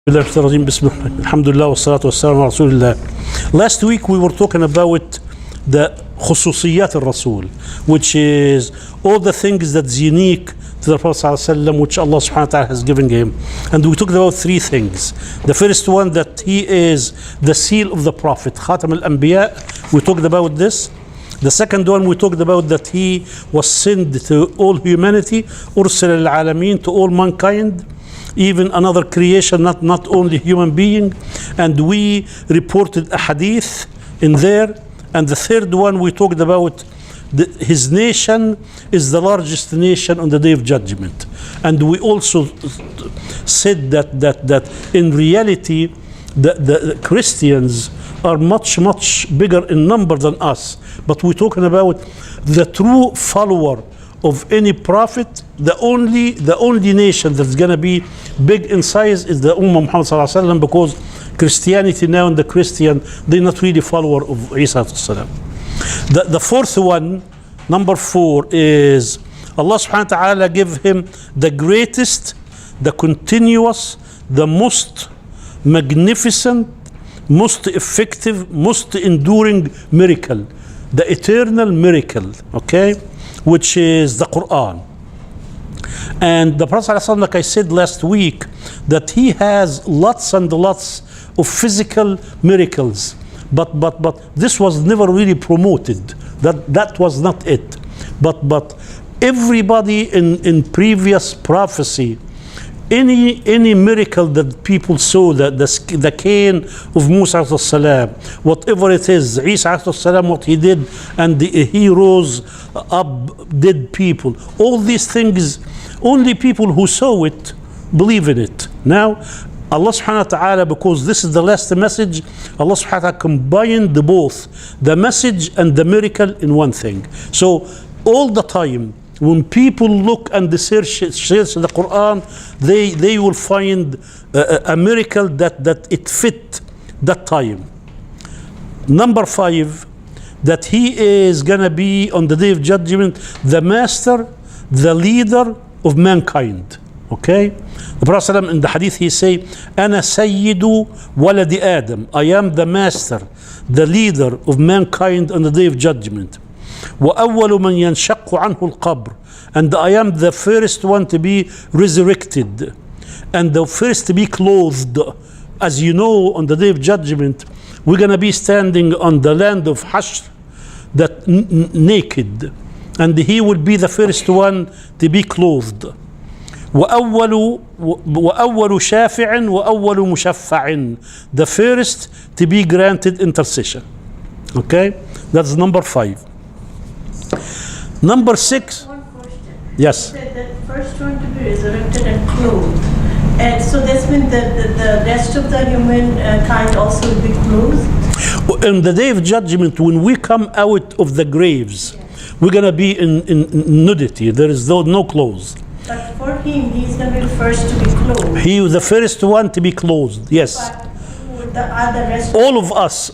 Last week we were talking about the خصوصيات الرسول, which is all the things that's unique to the Prophet ﷺ, which Allah subhanahu wa ta'ala has given him. And we talked about three things. The first one, that he is the seal of the Prophet, Khatam al-Anbiya. We talked about this. The second one, we talked about that he was sent to all humanity, أرسل العالمين, to all mankind, even another creation, not only human being. And we reported a hadith in there. And the third one, we talked about his nation is the largest nation on the Day of Judgment. And we also said that in reality, the Christians are much bigger in number than us. But we're talking about the true follower of any prophet. The only nation that's going to be big in size is the Ummah Muhammad sallallahu alaihi wasallam, because Christianity now, and the Christian, they're not really follower of Isa sallam. The fourth one, number 4, is Allah subhanahu wa ta'ala give him the greatest, the continuous, the most magnificent, most effective, most enduring miracle, the eternal miracle, okay, which is the Quran. And the Prophet ﷺ, like I said last week, that he has lots and lots of physical miracles, but this was never really promoted. That was not it. But everybody in previous prophecy, any miracle that people saw, the cane of Musa alayhi salam, whatever it is, Isa alayhi salam, what he did, and he rose up dead people, all these things, only people who saw it believe in it. Now Allah subhanahu wa ta'ala, because this is the last message, Allah subhanahu wa ta'ala combined both the message and the miracle in one thing. So all the time when people look and search the Quran, they will find a miracle that it fit that time. Number 5, that he is gonna be on the Day of Judgment the master, the leader of mankind. Okay, the Prophet ﷺ, in the hadith, he say, "Ana sayyidu waladi Adam." I am the master, the leader of mankind on the Day of Judgment. وَأَوَّلُ مَنْ يَنْشَقُّ عَنْهُ الْقَبْرِ, and I am the first one to be resurrected, and the first to be clothed. As you know, on the Day of Judgment, we're going to be standing on the land of Hashr, that naked, and he will be the first one to be clothed. وأول شافع وأول مشفع, the first to be granted intercession. Okay, that's number 5. Number 6. One question. Yes. You said that first one to be resurrected and clothed, and so this means that the rest of the humankind also will be clothed. On the Day of Judgment, when we come out of the graves, we're gonna be in nudity. There is no clothes. But for him, he's going to be the first to be clothed. He was the first one to be clothed. Yes. But the other rest, all of us,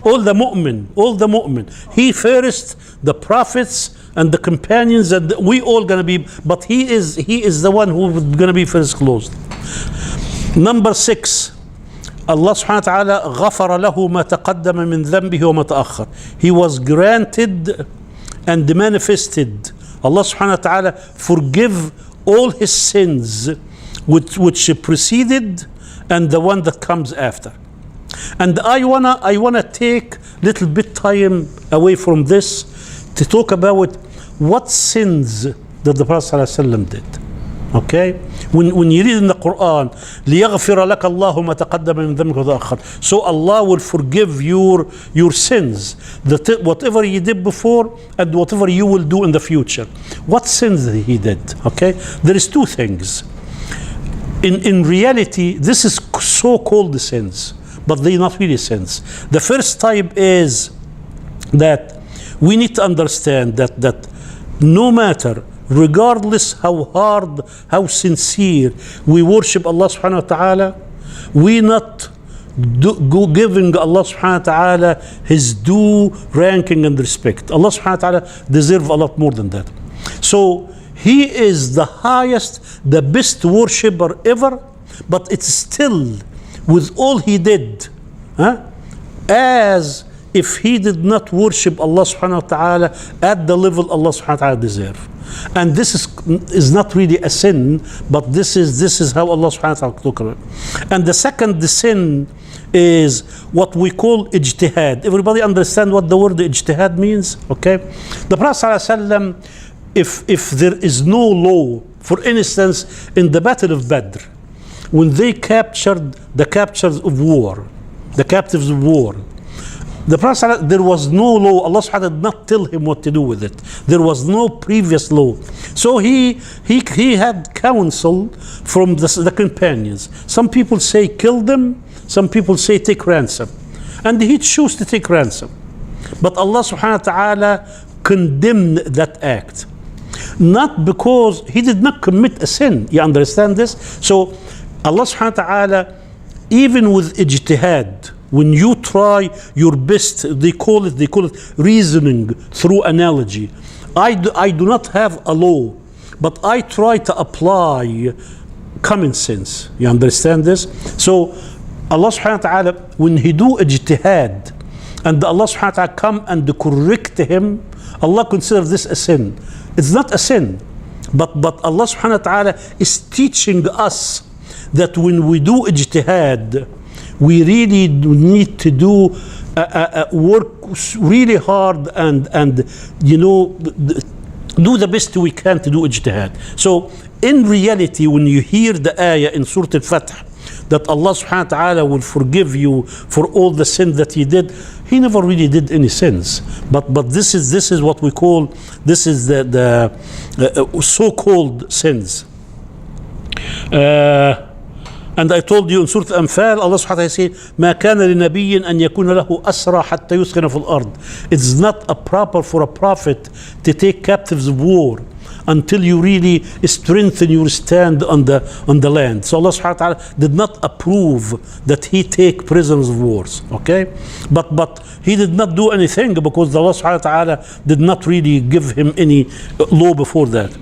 all the mu'min. He first, the prophets and the companions, and we all gonna be. But he is the one who is gonna be first closed. Number 6. Allah subhanahu wa ta'ala غفر له ما تقدم من ذنبه وما تأخر. He was granted and manifested. Allah subhanahu wa ta'ala forgive all his sins which preceded and the one that comes after. And I wanna take little bit time away from this to talk about what sins that the Prophet ﷺ did. Okay, when you read in the Quran, لِيَغْفِرَ لَكَ اللَّهُ مَا تَقَدَّمَ مِنْ ذَنبِكَ وَتَأَخَّرَ, so Allah will forgive your sins, whatever you did before and whatever you will do in the future. What sins he did? Okay, there is 2 things. In reality, this is so-called sins, but they're not really sins. The first type is that we need to understand that no matter, regardless how hard, how sincere we worship Allah subhanahu wa ta'ala, we not giving Allah subhanahu wa ta'ala his due ranking and respect. Allah subhanahu wa ta'ala deserves a lot more than that. So he is the highest, the best worshipper ever, but it's still, with all he did, as if he did not worship Allah subhanahu wa ta'ala at the level Allah subhanahu wa ta'ala deserve. And this is not really a sin, but this is how Allah subhanahu wa ta'ala look at it. And the second sin is what we call ijtihad. Everybody understand what the word ijtihad means? Okay? The Prophet ﷺ, if there is no law, for instance, in the Battle of Badr, when they captured the captives of war, the Prophet, there was no law. Allah subhanahu wa ta'ala did not tell him what to do with it. There was no previous law. So he had counsel from the companions. Some people say kill them, some people say take ransom. And he chose to take ransom. But Allah subhanahu wa ta'ala condemned that act. Not because he did not commit a sin. You understand this? So Allah subhanahu wa ta'ala, even with ijtihad, when you try your best, they call it reasoning through analogy. I do not have a law, but I try to apply common sense. You understand this? So Allah subhanahu wa ta'ala, when he do ijtihad, and Allah subhanahu wa ta'ala come and correct him, Allah considers this a sin. It's not a sin, but Allah subhanahu wa ta'ala is teaching us that when we do ijtihad, we really need to do work really hard and you know, do the best we can to do ijtihad. So in reality, when you hear the ayah in Surah Al-Fath that Allah subhanahu wa ta'ala will forgive you for all the sins that he did, he never really did any sins. But this is what we call, this is the so-called sins. And I told you in Surah Al-Anfal, Allah subhanahu wa ta'ala said, ما كان لنبي أن يكون له أسرى حتى يسكن في الأرض. It's not a proper for a prophet to take captives of war until you really strengthen your stand on the land. So Allah subhanahu wa ta'ala did not approve that he take prisoners of wars. Okay? But he did not do anything because Allah subhanahu wa ta'ala did not really give him any law before that.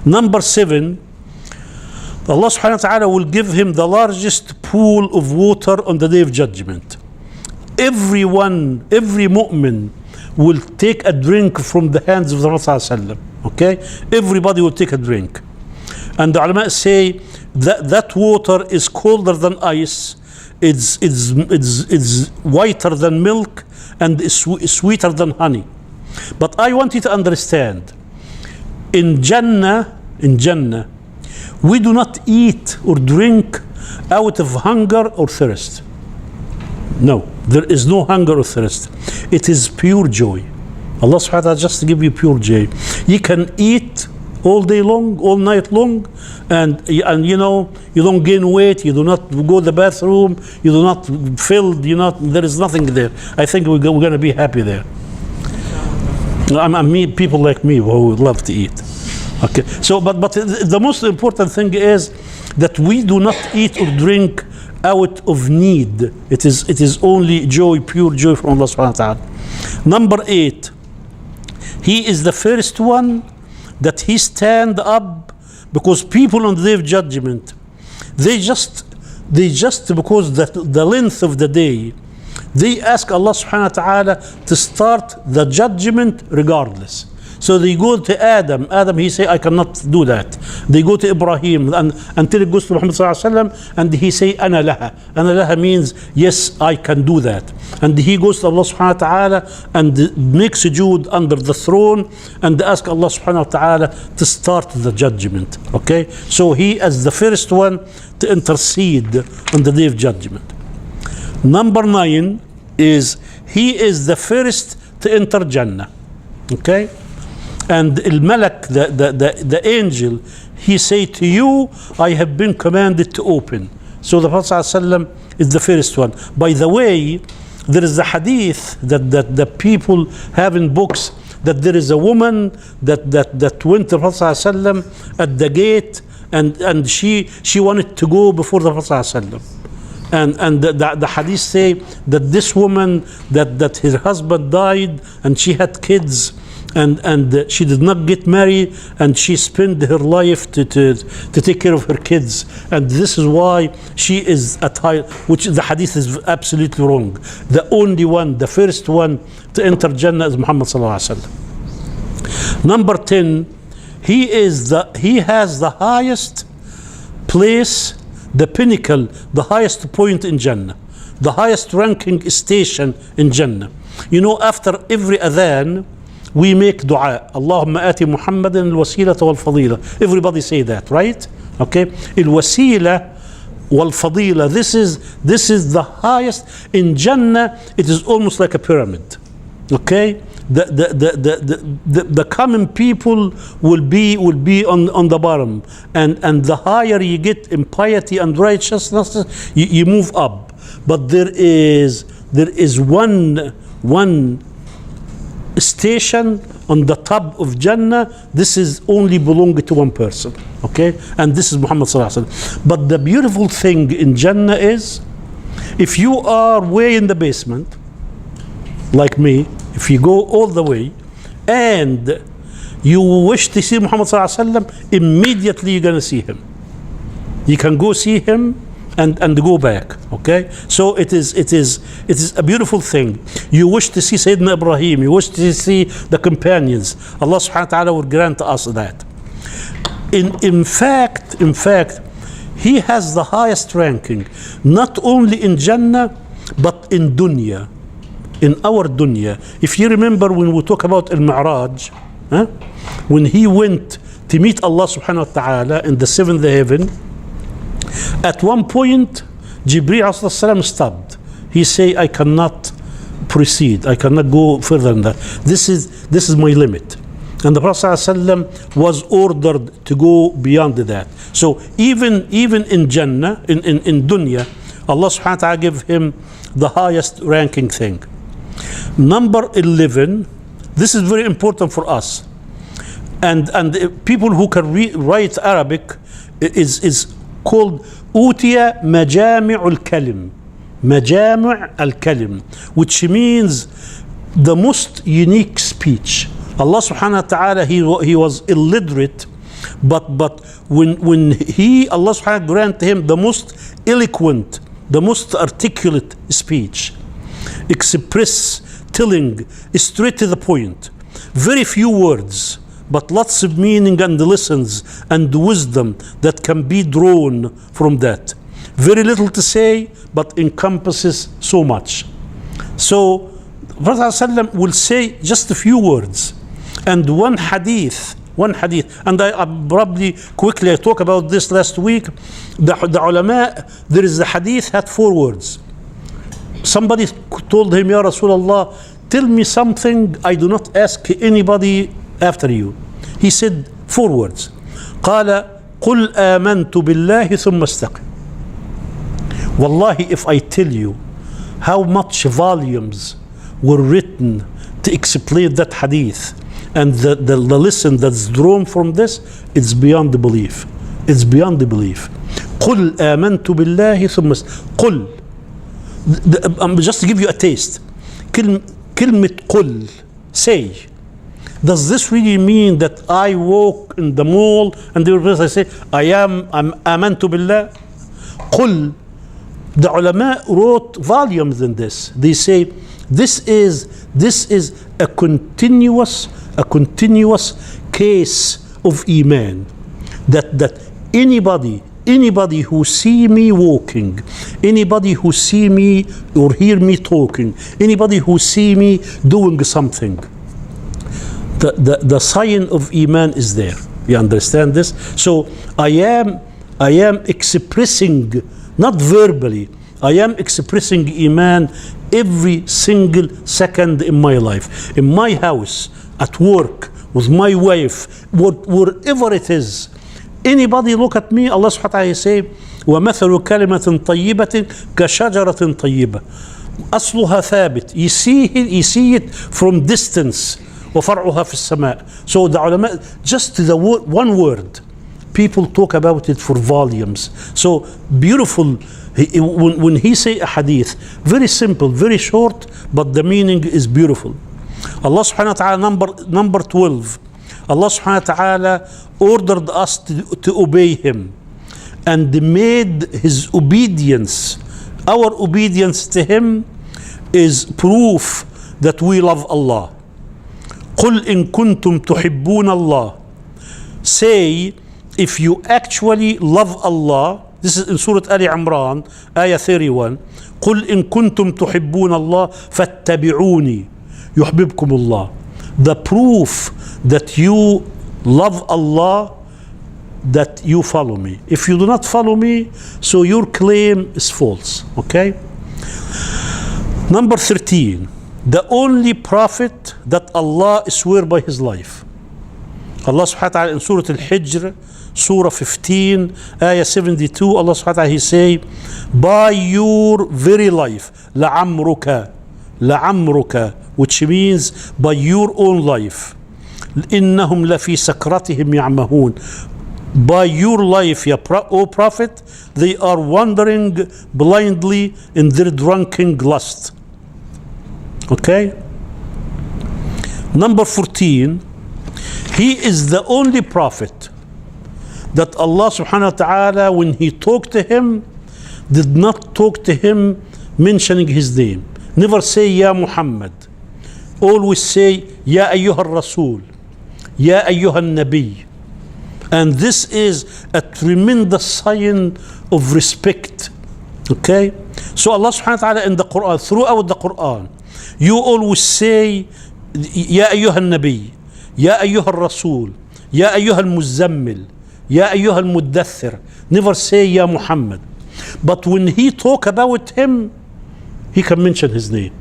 Number 7, Allah subhanahu wa ta'ala will give him the largest pool of water on the day of judgment. Every mu'min will take a drink from the hands of the Prophet sallallahu alaihi wasallam. Okay? Everybody will take a drink. And the ulama say that water is colder than ice, it's whiter than milk, and is sweeter than honey. But I want you to understand, in Jannah, we do not eat or drink out of hunger or thirst. No, there is no hunger or thirst. It is pure joy. Allah subhanahu wa ta'ala just to give you pure joy. You can eat all day long, all night long, and you know, you don't gain weight, you do not go to the bathroom, you do not feel, there is nothing there. I think we're going to be happy there. People like me who love to eat. Okay, so but the most important thing is that we do not eat or drink out of need. It is only joy, pure joy from Allah subhanahu wa ta'ala. Number 8, he is the first one that he stand up, because people on the day of judgment, they just because the length of the day, they ask Allah subhanahu wa ta'ala to start the judgment regardless. So they go to Adam, he say, I cannot do that. They go to Ibrahim, and until it goes to Muhammad sallallahu alaihi wasallam, and he say, Ana laha. Ana laha means, yes, I can do that. And he goes to Allah subhanahu wa ta'ala and makes sujood under the throne and ask Allah subhanahu wa ta'ala to start the judgment. Okay? So he is the first one to intercede on the day of judgment. Number 9 is, he is the first to enter Jannah. Okay? And al-Malak, the angel, he say to you, I have been commanded to open. So the Prophet ﷺ is the first one. By the way, there is a hadith that the people have in books, that there is a woman that went to the Prophet ﷺ at the gate, and she wanted to go before the Prophet ﷺ. And the hadith say that this woman, that her husband died and she had kids, and she did not get married, and she spent her life to take care of her kids, and this is why she is at high, which the hadith is absolutely wrong. The only one, the first one to enter Jannah is Muhammad sallallahu alaihi wasallam. Number 10, he has the highest place, the pinnacle, the highest point in Jannah, the highest ranking station in Jannah. You know, after every adhan, we make dua. Allahumma ati Muhammadan al-wasila wal-fadila. Everybody say that, right? Okay. Al-wasila wal-fadila. This is the highest in Jannah. It is almost like a pyramid. Okay. The common people will be on the bottom, and the higher you get in piety and righteousness, you move up. But there is one station on the top of Jannah. This is only belong to one person, okay? And this is Muhammad sallallahu alaihi wasallam. But the beautiful thing in Jannah is, if you are way in the basement, like me, if you go all the way and you wish to see Muhammad sallallahu alaihi wasallam, immediately you're gonna see him. You can go see him and go back, okay? So it is a beautiful thing. You wish to see Sayyidina Ibrahim, you wish to see the companions, Allah subhanahu wa ta'ala will grant us that. In fact, he has the highest ranking, not only in Jannah, but in dunya, in our dunya. If you remember when we talk about Al-Mi'raj, when he went to meet Allah subhanahu wa ta'ala in the seventh heaven, at one point, Jibreel stopped. He said, I cannot proceed. I cannot go further than that. This is my limit. And the Prophet ﷺ was ordered to go beyond that. So even in Jannah, in dunya, Allah subhanahu wa ta'ala gave him the highest ranking thing. Number 11, this is very important for us. And people who can write Arabic is called Utiya Majami' al-Kalim. Majami' al-Kalim, which means the most unique speech. Allah subhanahu wa ta'ala, he was illiterate, but when Allah subhanahu wa ta'ala granted him the most eloquent, the most articulate speech, telling straight to the point, very few words, but lots of meaning and lessons and wisdom that can be drawn from that. Very little to say, but encompasses so much. So Prophet ﷺ will say just a few words and one hadith, and I probably quickly talk about this last week. The ulama, there is a hadith had 4 words. Somebody told him, Ya Rasulullah, tell me something I do not ask anybody after you. He said 4 words. قال قل آمنت بالله ثم استقم. Wallahi, if I tell you how much volumes were written to explain that hadith and the lesson that's drawn from this, it's beyond the belief. It's beyond the belief. قل آمنت بالله ثم قل. Just to give you a taste. كلمة قل, say. Does this really mean that I walk in the mall and I say, I'm amantu billah? قل. The ulama wrote volumes in this. They say this is a continuous case of iman. That anybody who see me walking, anybody who see me or hear me talking, anybody who see me doing something, the sign of iman is there. You understand this? So I am expressing, not verbally, I am expressing iman every single second in my life, in my house, at work, with my wife, wherever it is. Anybody look at me, Allah subhanahu wa ta'ala say, وَمَثَلُ كَلِمَةٍ طَيِّبَةٍ كَشَجَرَةٍ طَيِّبَةٍ أَصْلُهَا ثَابِت. You see it from distance. وَفَرْعُهَا فِي السَّمَاءِ. So the ulama, just the one word, people talk about it for volumes. So beautiful. When he say a hadith, very simple, very short, but the meaning is beautiful. Allah subhanahu wa ta'ala, number 12, Allah subhanahu wa ta'ala ordered us to obey Him and made His obedience, our obedience to Him is proof that we love Allah. قُلْ إِن كُنْتُمْ تُحِبُّونَ اللَّهِ. Say, if you actually love Allah, this is in Surah Ali Imran, ayah 31, قُلْ إِن كُنْتُمْ تُحِبُّونَ اللَّهِ فَاتَّبِعُونِي يُحْبِبْكُمُ اللَّهِ. The proof that you love Allah, that you follow me. If you do not follow me, so your claim is false. Okay? Number 13, the only prophet that Allah swear by his life. Allah subhanahu wa ta'ala in Surah Al-Hijr, Surah 15, Ayah 72, Allah subhanahu wa ta'ala, He say, by your very life, لَعَمْرُكَ, لَعَمْرُكَ, which means by your own life. إِنَّهُمْ لَفِي سَكْرَتِهِمْ يَعْمَهُونَ. By your life, O Prophet, they are wandering blindly in their drunken lust. Okay? Number 14, he is the only prophet that Allah subhanahu wa ta'ala, when He talked to him, did not talk to him mentioning his name. Never say Ya Muhammad. Always say Ya Ayyuha Rasul, Ya Ayyuha Nabi. And this is a tremendous sign of respect. Okay? So Allah subhanahu wa ta'ala in the Quran, throughout the Quran, you always say Ya Ayyuha Nabi, Ya Ayyuha Rasul, Ya Ayyuha Muzammil, Ya Ayyuha Muddathir. Never say Ya Muhammad. But when He talk about him, He can mention his name.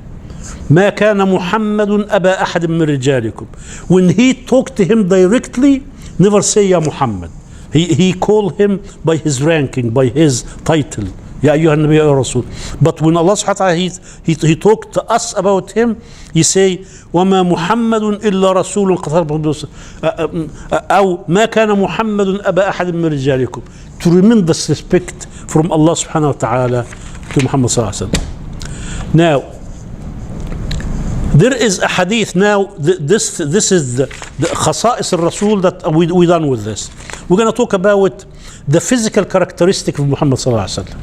ما كان محمد أبا أحد من رجالكم. When He talk to him directly, never say Ya Muhammad. He call him by his ranking, by his title. Ya Ayyuha Nabi, Ya Rasul. But when Allah subhanahu wa ta'ala, he talked to us about him, He say وما محمد إلا رسول أو ما كان محمد أبا أحد من رجالكم. Tremendous respect from Allah subhanahu wa ta'ala to Muhammad sallallahu alaihi wasallam. Now, there is a hadith. Now, this is the khasa'is al-Rasul that we done with this. We're going to talk about the physical characteristic of Muhammad sallallahu alaihi wasallam.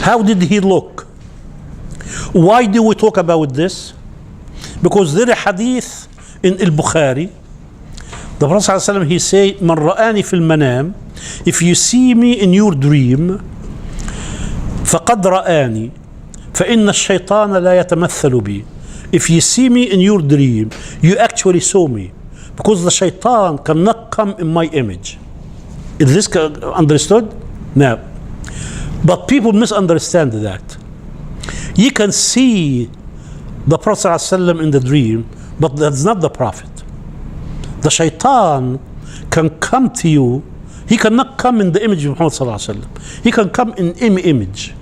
How did he look? Why do we talk about this? Because there is a hadith in Al-Bukhari. The Prophet sallallahu alaihi wasallam, he say, "Man ra'ani fil manam." If you see me in your dream, فقد رآني فإن الشيطان لا يتمثل بي. If you see me in your dream, you actually saw me, because the shaitan cannot come in my image. Is this understood? No. But people misunderstand that. You can see the Prophet ﷺ in the dream, but that's not the Prophet. The shaitan can come to you. He cannot come in the image of Muhammad ﷺ. He can come in any image,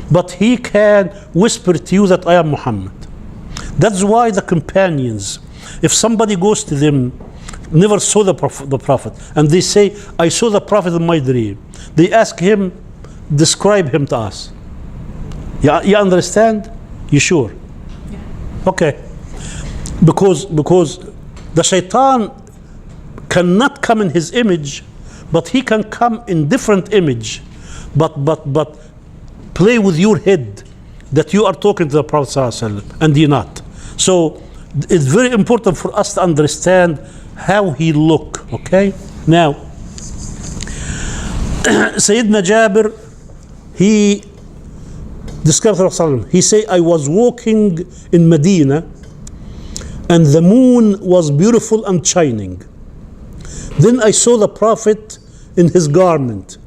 but he can whisper to you that I am Muhammad. That's why the companions, if somebody goes to them, never saw the Prophet, and they say, I saw the Prophet in my dream, they ask him, describe him to us. You understand? You sure? Yeah. Okay. Because the shaitan cannot come in his image, but he can come in different image, but play with your head that you are talking to the Prophet ﷺ, and you're not. So it's very important for us to understand how he look. Okay? Now, Sayyidina Jabir, he described the Prophet. He say, I was walking in Medina and the moon was beautiful and shining. Then I saw the Prophet in his garment,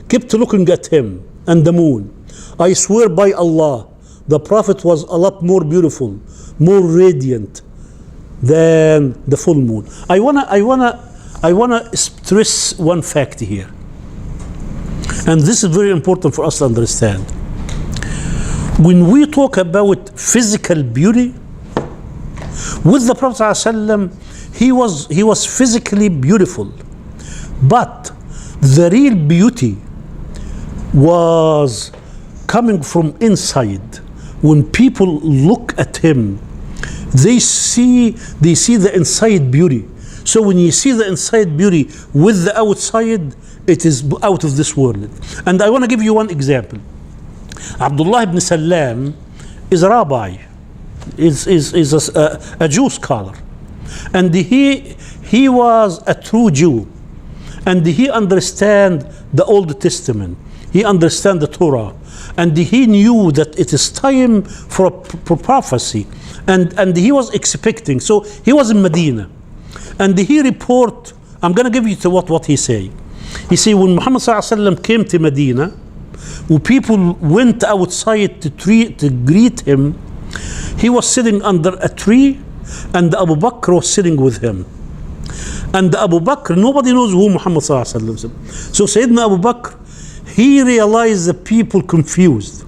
kept looking at him and the moon. I swear by Allah, the Prophet was a lot more beautiful, more radiant than the full moon. I wanna stress one fact here, and this is very important for us to understand. When we talk about physical beauty, with the Prophet ﷺ, he was physically beautiful, but the real beauty was coming from inside. When people look at him, they see the inside beauty. So when you see the inside beauty with the outside, it is out of this world. And I want to give you one example. Abdullah ibn Salam is a rabbi, is a Jew scholar, and he was a true Jew, and he understand the Old Testament, he understand the Torah, and he knew that it is time for prophecy, and he was expecting. So he was in Medina, and he report. I'm going to give you to what he say. He say when Muhammad ﷺ came to Medina, when people went outside to greet him, he was sitting under a tree, and Abu Bakr was sitting with him. And Abu Bakr, nobody knows who Muhammad ﷺ is. So Sayyidina Abu Bakr, he realized the people confused.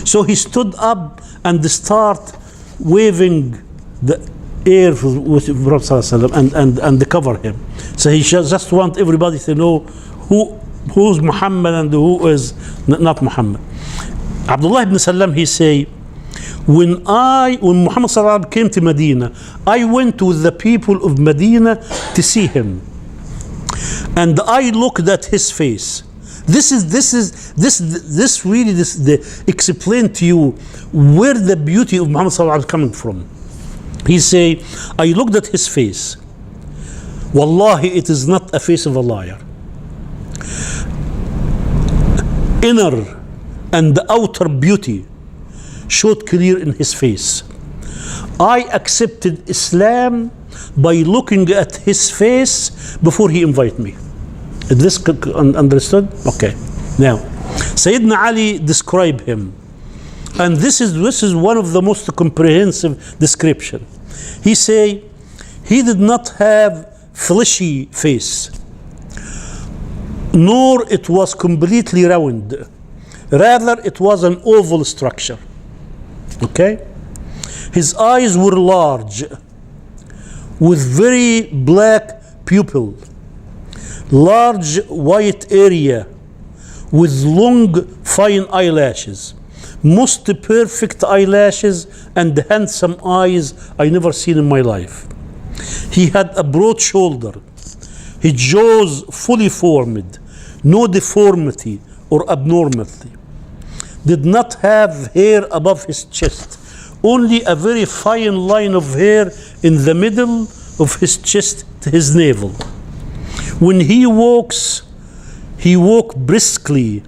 So he stood up and start waving the air with Prophet ﷺ and cover him. So he just want everybody to know who's Muhammad and who is not Muhammad. Abdullah ibn Salam, he say, when Muhammad ﷺ came to Medina, I went with the people of Medina to see him, and I looked at his face. This really explain to you where the beauty of Muhammad ﷺ is coming from. He say, I looked at his face. Wallahi, it is not a face of a liar. Inner and the outer beauty showed clear in his face. I accepted Islam by looking at his face before he invited me. Is this understood? Okay. Now, Sayyidina Ali described him, and this is one of the most comprehensive description. He say he did not have fleshy face, nor it was completely round. Rather, it was an oval structure. Okay? His eyes were large, with very black pupil, large white area, with long fine eyelashes, most perfect eyelashes, and handsome eyes I never seen in my life. He had a broad shoulder, his jaws fully formed, no deformity or abnormality. Did not have hair above his chest, only a very fine line of hair in the middle of his chest to his navel. When he walks, he walks briskly,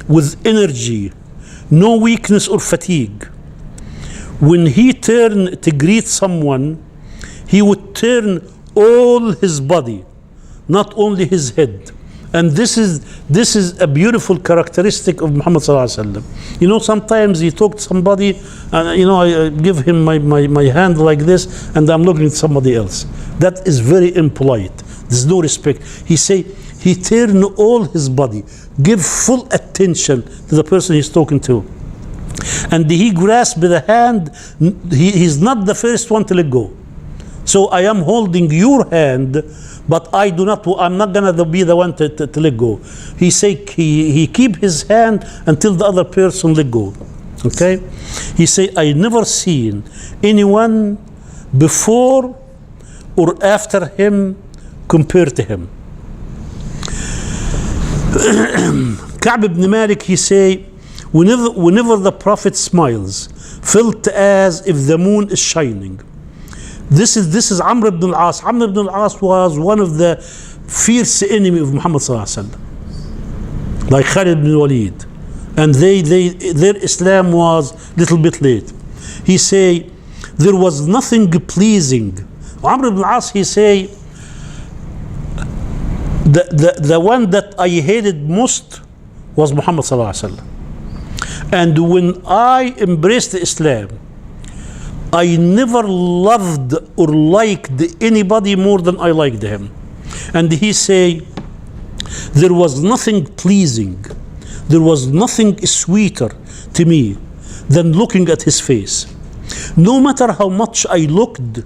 with energy, no weakness or fatigue. When he turned to greet someone, he would turn all his body, not only his head. And this is a beautiful characteristic of Muhammad sallallahu alaihi wasallam. You know, sometimes you talk to somebody, and I give him my hand like this, and I'm looking at somebody else. That is very impolite. There's no respect. He say he turn all his body, give full attention to the person he's talking to, and he grasp the hand. He's not the first one to let go. So I am holding your hand, but I'm not gonna be the one to let go. He say he keep his hand until the other person let go. Okay? He say, I never seen anyone before or after him compared to him. Ka'b ibn Malik, he say, whenever the Prophet smiles, felt as if the moon is shining. This is Amr ibn al-As. Amr ibn al-As was one of the fierce enemy of Muhammad sallallahu alaihi wasallam, like Khalid ibn Walid, and their Islam was little bit late. He say there was nothing pleasing. Amr ibn al-As, he say, the one that I hated most was Muhammad sallallahu alaihi wasallam. And when I embraced Islam, I never loved or liked anybody more than I liked him. And he say, there was nothing pleasing, there was nothing sweeter to me than looking at his face. No matter how much I looked,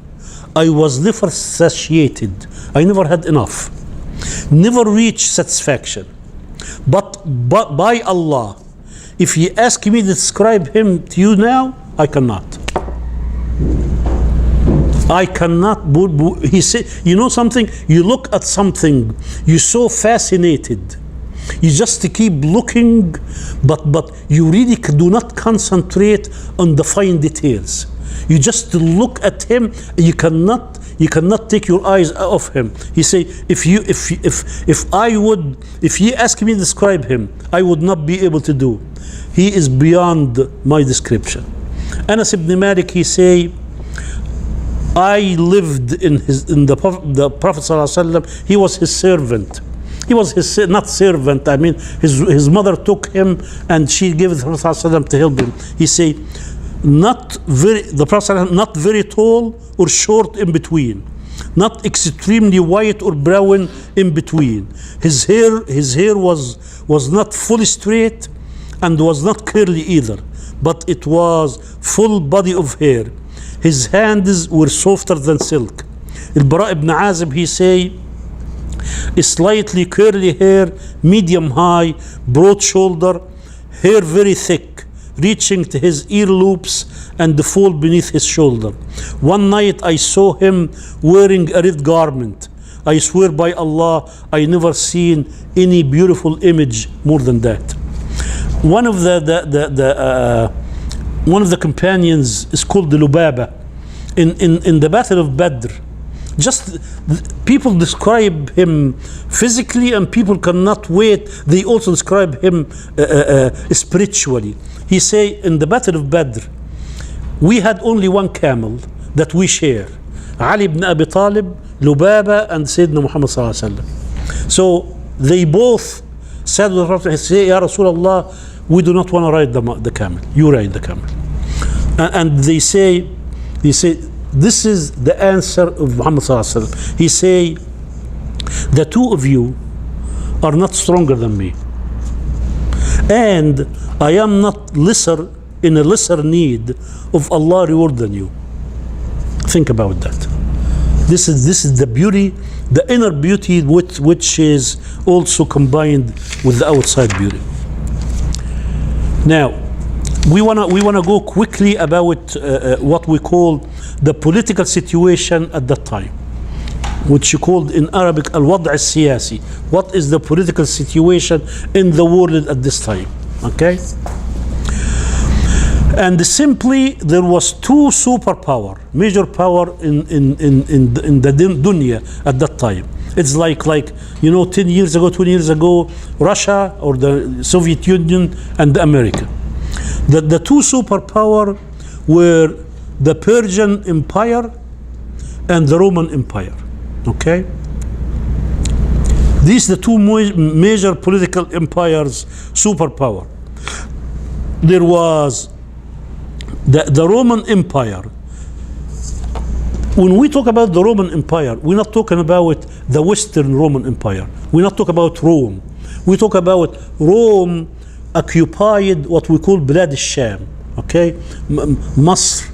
I was never satiated. I never had enough, never reached satisfaction. But by Allah, if you ask me to describe him to you now, I cannot. I cannot. He said, you know something? You look at something, you're so fascinated. You just keep looking, but you really do not concentrate on the fine details. You just look at him. You cannot take your eyes off him. He say, if you ask me to describe him, I would not be able to do. He is beyond my description. Anas ibn Malik, he say, I lived in the Prophet ﷺ. He was his servant. He was his, not servant, I mean, his mother took him and she gave the Prophet ﷺ to help him. He say, the Prophet ﷺ, not very tall or short in between, not extremely white or brown in between. His hair was not fully straight and was not curly either, but it was full body of hair. His hands were softer than silk. Al-Bara ibn Azib, he say, slightly curly hair, medium high, broad shoulder, hair very thick, reaching to his earlobes and fall beneath his shoulder. One night I saw him wearing a red garment. I swear by Allah, I never seen any beautiful image more than that. One of the companions is called the Lubaba. In the Battle of Badr, just people describe him physically and people cannot wait. They also describe him spiritually. He say, in the Battle of Badr, we had only one camel that we share. Ali ibn Abi Talib, Lubaba, and Sayyidina Muhammad sallallahu alaihi wasallam. So they both said to the Prophet, say, Ya Rasulullah, we do not want to ride the camel. You ride the camel. And they say, this is the answer of Muhammad sallallahu alaihi wasallam. He say, the two of you are not stronger than me, and I am not in a lesser need of Allah reward than you. Think about that. This is the beauty, the inner beauty which is also combined with the outside beauty. Now, we wanna go quickly about what we call the political situation at that time, which you called in Arabic al-wad' al-siyasi. What is the political situation in the world at this time? Okay, and simply there was two superpower, major power in the dunya at that time. It's like 10 years ago, 20 years ago, Russia or the Soviet Union and America. The two superpower were the Persian Empire and the Roman Empire. Okay, these are the two major political empires, superpower. There was the Roman Empire. When we talk about the Roman Empire, we're not talking about the Western Roman Empire. We're not talking about Rome. We talk about Rome occupied what we call Bilad al-Sham. Okay, Masr,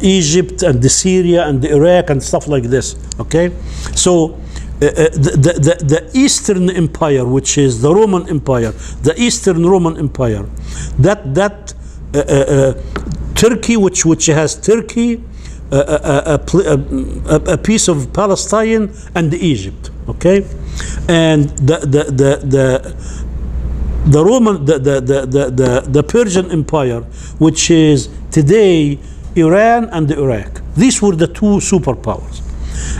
Egypt and the Syria and the Iraq and stuff like this. Okay, so the Eastern Empire, which is the Roman Empire, the Eastern Roman Empire, that Turkey, which has Turkey, a piece of Palestine and Egypt. Okay, and the Roman, the Persian Empire, which is today Iran and Iraq. These were the two superpowers.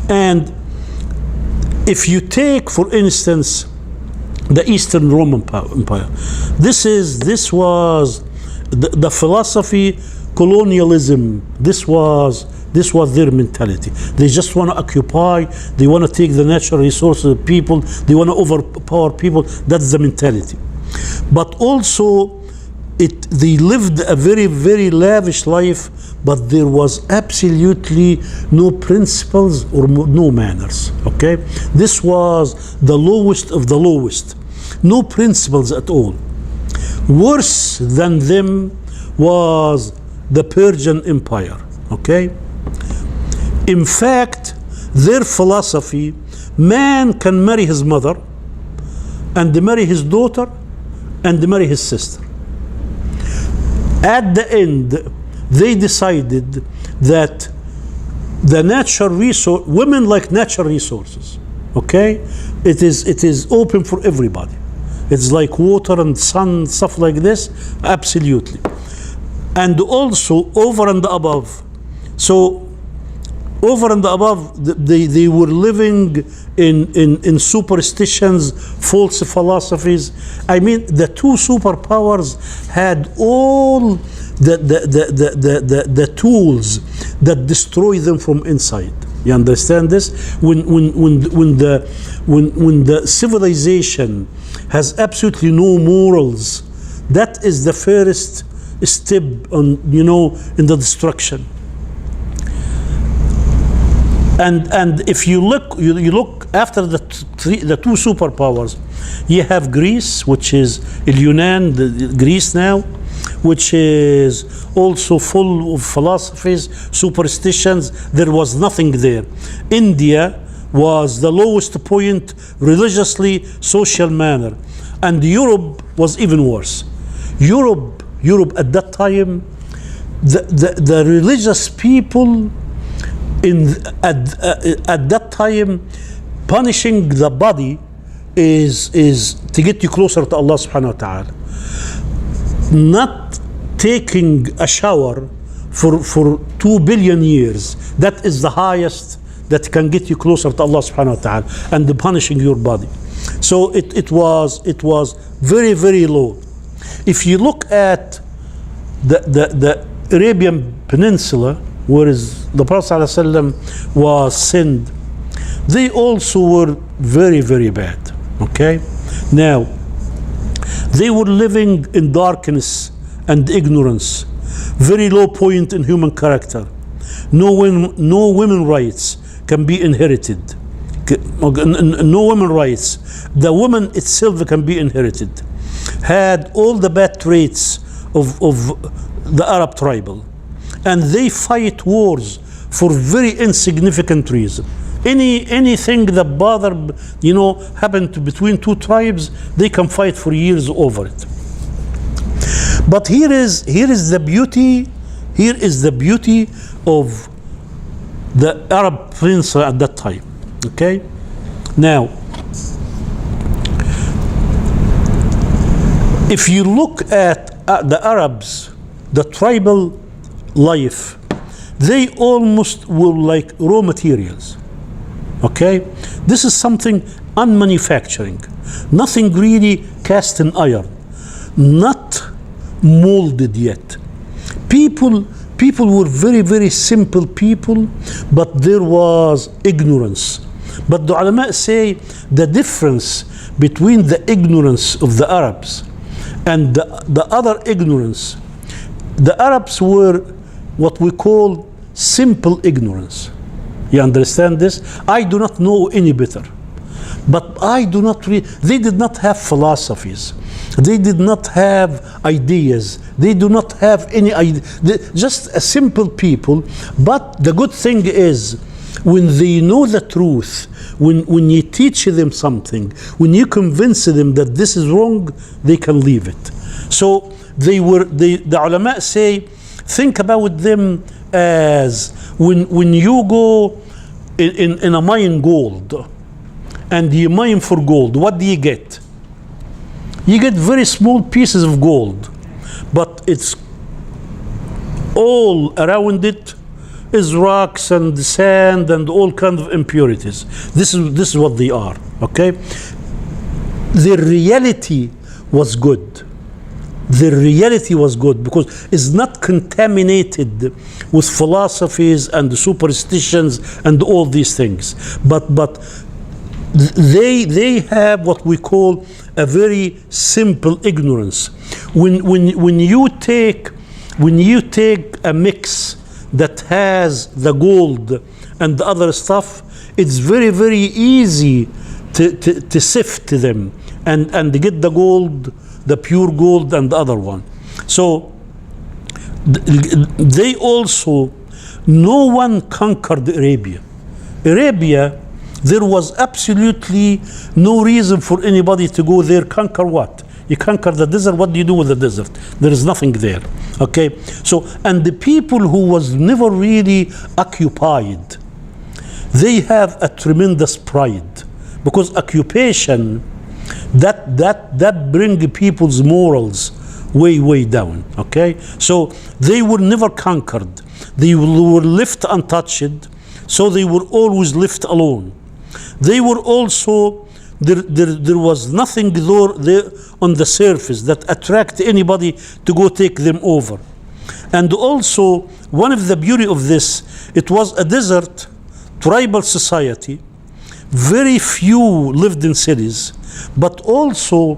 And if you take, for instance, the Eastern Roman Empire, this was the philosophy, colonialism. This was their mentality. They just want to occupy. They want to take the natural resources of people. They want to overpower people. That's the mentality. But also, they lived a very, very lavish life, but there was absolutely no principles or no manners. Okay, this was the lowest of the lowest. No principles at all. Worse than them was the Persian Empire. Okay, in fact, their philosophy: man can marry his mother, and marry his daughter, and marry his sister. At the end, they decided that the natural resource, women like natural resources, okay? It is open for everybody. It's like water and sun, stuff like this, absolutely. And also over and above. So over and above, they were living in superstitions, false philosophies. I mean, the two superpowers had all the tools that destroy them from inside. You understand this? When the civilization has absolutely no morals, that is the first step on, in the destruction. And if you look after the two superpowers, you have Greece, which is Yunan, Greece now, which is also full of philosophies, superstitions. There was nothing there. India was the lowest point religiously, social manner. And Europe was even worse. Europe at that time, the religious people at that time, punishing the body is to get you closer to Allah subhanahu wa ta'ala. Not taking a shower for 2 billion years, that is the highest that can get you closer to Allah subhanahu wa ta'ala, and the punishing your body. So it was very, very low. If you look at the Arabian Peninsula, where the Prophet ﷺ was sent, they also were very, very bad. Okay? Now, they were living in darkness and ignorance, very low point in human character. No women rights can be inherited. No women rights. The woman itself can be inherited. Had all the bad traits of the Arab tribal. And they fight wars for very insignificant reason. Anything that bother, happened between two tribes, they can fight for years over it. But here is the beauty. Here is the beauty of the Arab Peninsula at that time. Okay. Now, if you look at the Arabs, the tribal life, they almost were like raw materials. Okay, this is something unmanufacturing, nothing really cast in iron, not molded yet. People were very, very simple people, but there was ignorance. But the ulama say the difference between the ignorance of the Arabs and the other ignorance, the Arabs were what we call simple ignorance. You understand this? I do not know any better. But I do not they did not have philosophies. They did not have ideas. They do not have any idea. Just a simple people. But the good thing is, when they know the truth, when you teach them something, when you convince them that this is wrong, they can leave it. So the ulama say, think about them as when you go in a mine gold and you mine for gold, what do you get? You get very small pieces of gold, but it's all around it is rocks and sand and all kinds of impurities. This is what they are. Okay, the reality was good. The reality was good because it's not contaminated with philosophies and superstitions and all these things. But they have what we call a very simple ignorance. When you take a mix that has the gold and the other stuff, it's very, very easy to sift them and get the gold, the pure gold, and the other one. So they also, no one conquered Arabia. Arabia, there was absolutely no reason for anybody to go there. Conquer what? You conquer the desert, what do you do with the desert? There is nothing there. Okay? So, and the people who was never really occupied, they have a tremendous pride, because occupation, that bring people's morals way down. Okay? So they were never conquered. They were left untouched, so they were always left alone. They were also, there was nothing there on the surface that attract anybody to go take them over. And also, one of the beauty of this, it was a desert, tribal society. Very few lived in cities, but also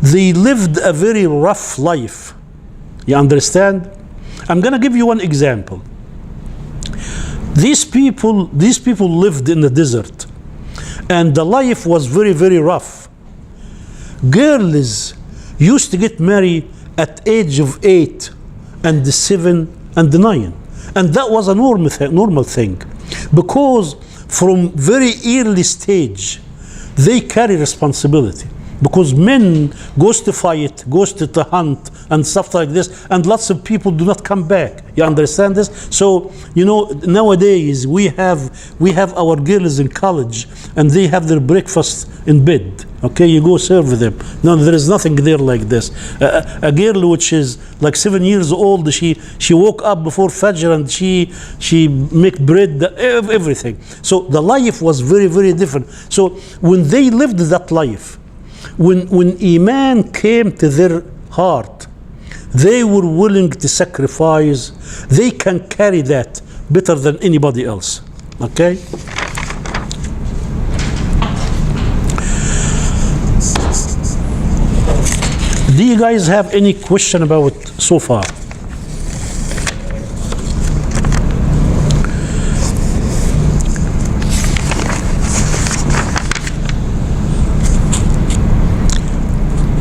they lived a very rough life. You understand? I'm going to give you one example. These people lived in the desert, and the life was very rough. Girls used to get married at age of 8 and 7 and 9, and that was a normal thing, because from very early stage they carry responsibility, because men goes to fight, goes to hunt and stuff like this, and lots of people do not come back. You understand this? So, you know, nowadays we have our girls in college and they have their breakfast in bed. Okay, you go serve them. No, there is nothing there like this. A girl which is like 7 years old, she woke up before Fajr and she make bread, everything. So the life was very different. So when they lived that life, when Iman came to their heart, they were willing to sacrifice. They can carry that better than anybody else. Okay? Do you guys have any question about so far?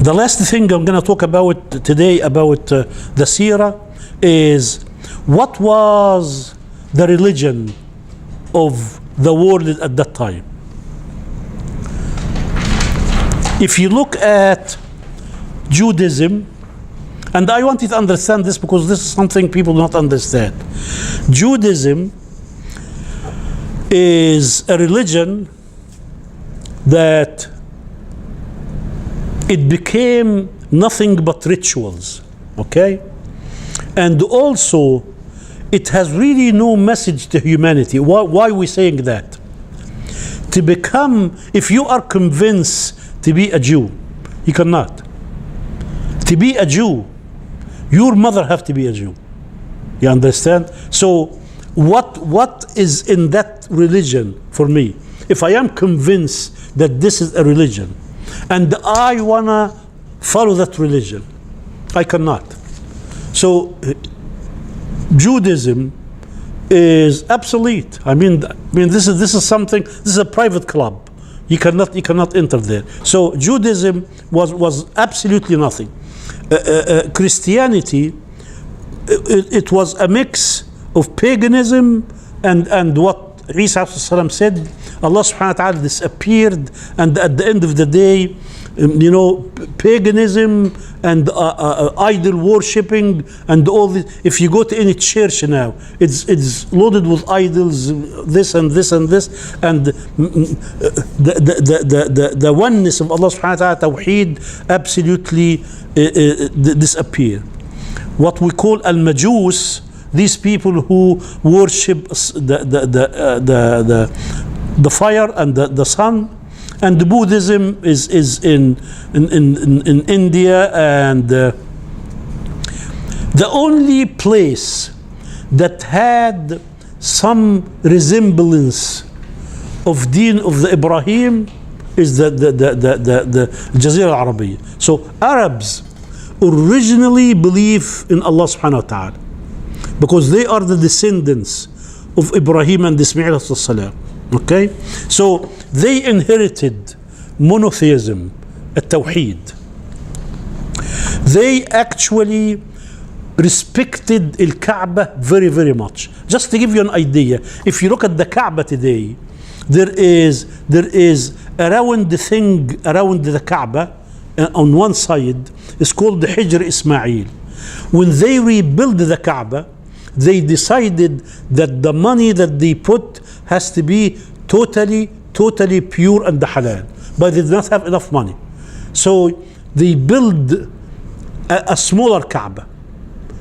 The last thing I'm going to talk about today about the Seerah is what was the religion of the world at that time. If you look at Judaism, and I want you to understand this because this is something people do not understand. Judaism is a religion that it became nothing but rituals, okay? And also, it has really no message to humanity. Why are we saying that? To become, if you are convinced to be a Jew, you cannot. To be a Jew, your mother have to be a Jew. You understand? So, what is in that religion for me? If I am convinced that this is a religion, and I wanna follow that religion, I cannot. So Judaism is obsolete. I mean, this is something. This is a private club. You cannot enter there. So Judaism was absolutely nothing. Christianity, it was a mix of paganism and what Isa said. Allah subhanahu wa ta'ala disappeared, and at the end of the day, you know, paganism and idol worshipping and all this. If you go to any church now, it's loaded with idols, this and this and this, and the oneness of Allah subhanahu wa ta'ala, tawheed, absolutely disappear. What we call al-majus, these people who worship the fire and the sun, and the Buddhism is in India, and the only place that had some resemblance of Deen of the Ibrahim is the Jazira al-Arabiya. So Arabs originally believe in Allah subhanahu wa ta'ala because they are the descendants of Ibrahim and Ismail alayhi salam. Okay, so they inherited monotheism, at-tawheed. They actually respected al-Kaaba very much. Just to give you an idea, if you look at the Kaaba today, there is around the thing around the Kaaba on one side is called the Hijr Ismail. When they rebuilt the Kaaba, they decided that the money that they put has to be totally pure and halal, but they did not have enough money. So they build a smaller Kaaba.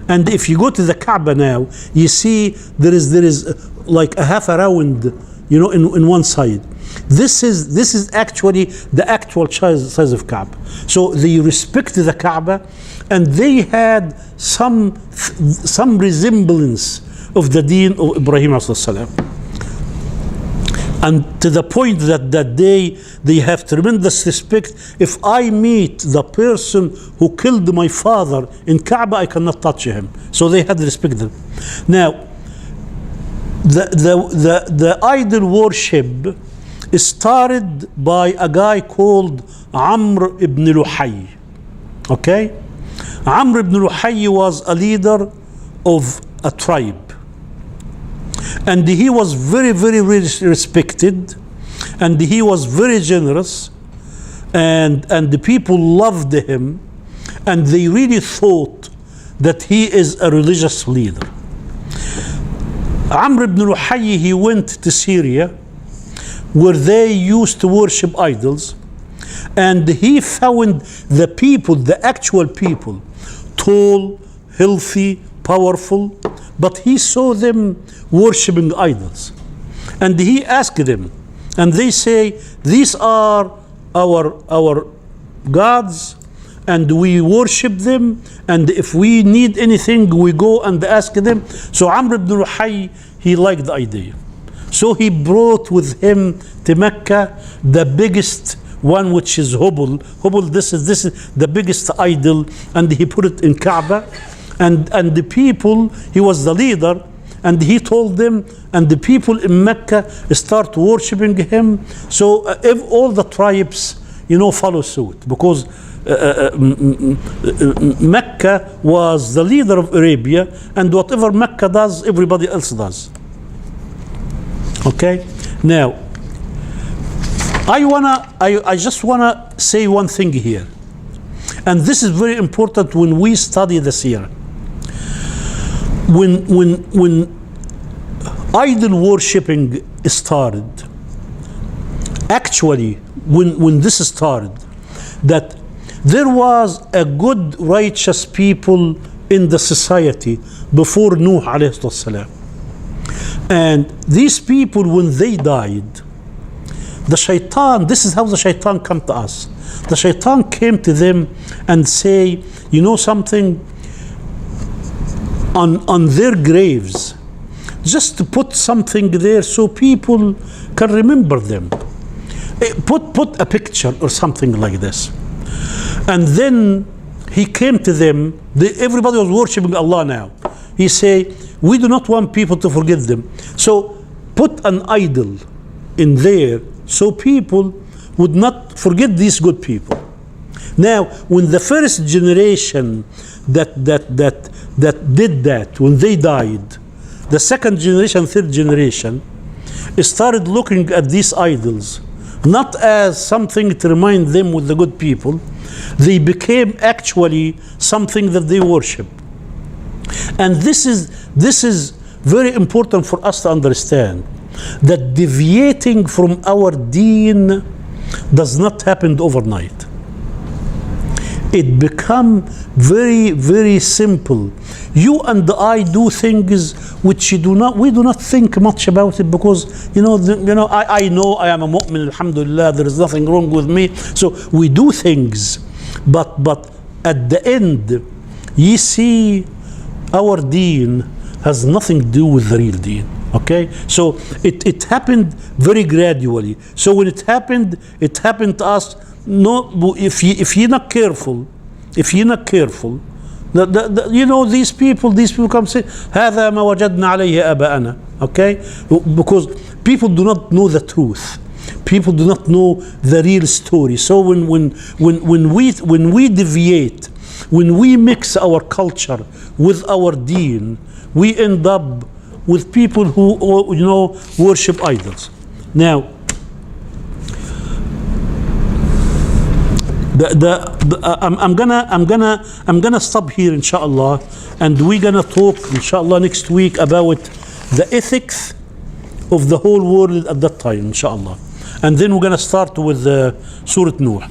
And if you go to the Kaaba now, you see there is like a half a round, in one side. This is actually the actual size of Kaaba. So they respect the Kaaba, and they had some resemblance of the deen of Ibrahim alayhi salam. And to the point that they have tremendous respect. If I meet the person who killed my father in Kaaba, I cannot touch him. So they had respect them. Now, the idol worship started by a guy called Amr ibn Luhay. Okay? Amr ibn Luhay was a leader of a tribe. And he was very respected, and he was very generous, and the people loved him, and they really thought that he is a religious leader. Amr ibn Luhay, he went to Syria, where they used to worship idols, and he found the people, the actual people, tall, healthy, powerful, but he saw them worshiping idols. And he asked them, and they say, these are our gods, and we worship them, and if we need anything, we go and ask them. So Amr ibn Luhay, he liked the idea. So he brought with him to Mecca the biggest one, which is Hubal. Hubal, this is the biggest idol, and he put it in Kaaba. And the people, he was the leader, and he told them, and the people in Mecca start worshiping him. So if all the tribes, follow suit, because Mecca was the leader of Arabia, and whatever Mecca does, everybody else does. Okay? Now, I just wanna say one thing here, and this is very important when we study the Seerah. When idol worshipping started, actually, when this started, that there was a good righteous people in the society before Nuh alayhi salam. And these people, when they died, the shaitan, this is how the shaitan come to us. The shaitan came to them and say, something, on their graves, just to put something there so people can remember them. Put a picture or something like this. And then he came to them. Everybody was worshiping Allah now. He say, we do not want people to forget them. So put an idol in there so people would not forget these good people. Now, when the first generation that did that, when they died, the second generation, third generation, started looking at these idols not as something to remind them with the good people. They became actually something that they worship. And this is very important for us to understand, that deviating from our deen does not happen overnight. It become very simple. You and I do things which we do not think much about it, because I know I am a mu'min, alhamdulillah, there is nothing wrong with me. So we do things, but at the end, you see, our deen has nothing to do with the real deen. Okay, so it happened very gradually. So when it happened to us. No, if you're not careful, these people come say, هذا ما وجدنا عليه آباءنا. Okay, because people do not know the truth. People do not know the real story. So when we deviate, when we mix our culture with our deen, we end up with people who worship idols. Now, I'm gonna stop here, inshallah, and we're gonna talk, inshallah, next week about the ethics of the whole world at that time, inshallah. And then we're gonna start with Surah Nuh.